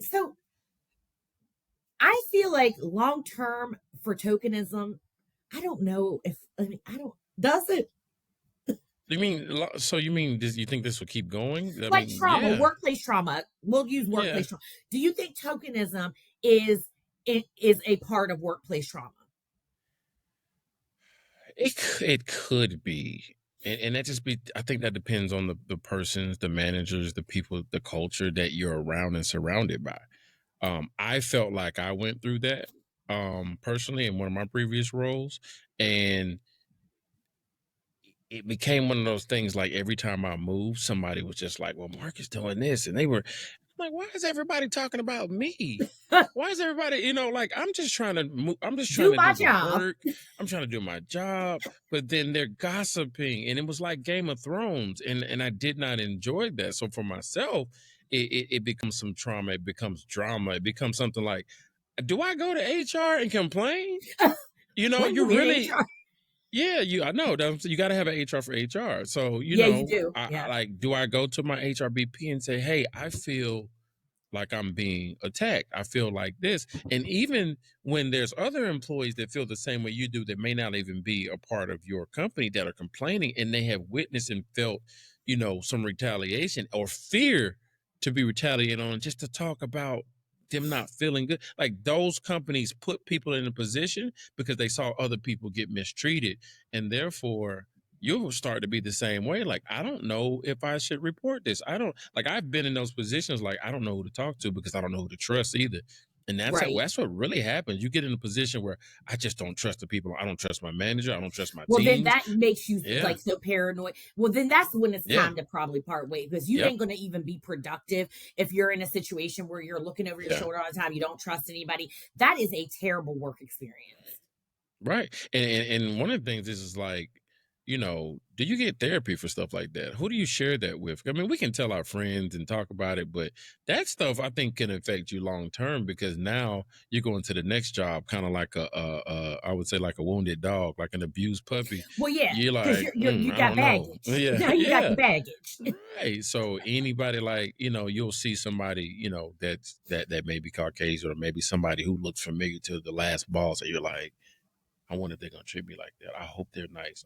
So I feel like long term for tokenism, I don't know if I mean I don't does it You mean so? You mean this? You think this will keep going? I like mean, trauma, yeah, workplace trauma. We'll use yeah. workplace trauma. Do you think tokenism is is a part of workplace trauma? It could be, and that just be. I think that depends on the persons, the managers, the people, the culture that you're around and surrounded by. I felt like I went through that personally in one of my previous roles, and it became one of those things like every time I moved, somebody was just like, "Well, Mark is doing this," and they were like, "Why is everybody talking about me? Why is everybody, like I'm just trying to move, I'm just trying Do to my do the job. work, I'm trying to do my job," but then they're gossiping, and it was like Game of Thrones, and I did not enjoy that. So for myself, it becomes some trauma, it becomes drama, it becomes something like, do I go to HR and complain? When You you in really HR. yeah, I know that you got to have an HR for HR. So, Yeah, you do. I Yeah. like, do I go to my HRBP and say, "Hey, I feel like I'm being attacked. I feel like this." And even when there's other employees that feel the same way you do that may not even be a part of your company that are complaining and they have witnessed and felt, some retaliation or fear to be retaliated on just to talk about them not feeling good. Like those companies put people in a position because they saw other people get mistreated. And therefore, you'll start to be the same way. Like, I don't know if I should report this. I don't like I've been in those positions like I don't know who to talk to because I don't know who to trust either. And Right. that's what really happens. You get in a position where I just don't trust the people. I don't trust my manager. I don't trust my Well, then teams. that makes you Yeah. like so paranoid. Well, then that's when it's Yeah. time to probably part ways because you Yep. ain't going to even be productive if you're in a situation where you're looking over your Yeah. shoulder all the time. You don't trust anybody. That is a terrible work experience. Right. And one of the things is like, do you get therapy for stuff like that? Who do you share that with? I mean, we can tell our friends and talk about it, but that stuff I think can affect you long term because now you're going to the next job kind of like I would say like a wounded dog, like an abused puppy. Well, yeah, You're because like, you I got don't know. baggage. Yeah, Now you got the yeah. baggage. Right. So anybody like, you'll see somebody, that may be Caucasian or maybe somebody who looks familiar to the last boss, and you're like, I wonder if they're gonna treat me like that. I hope they're nice.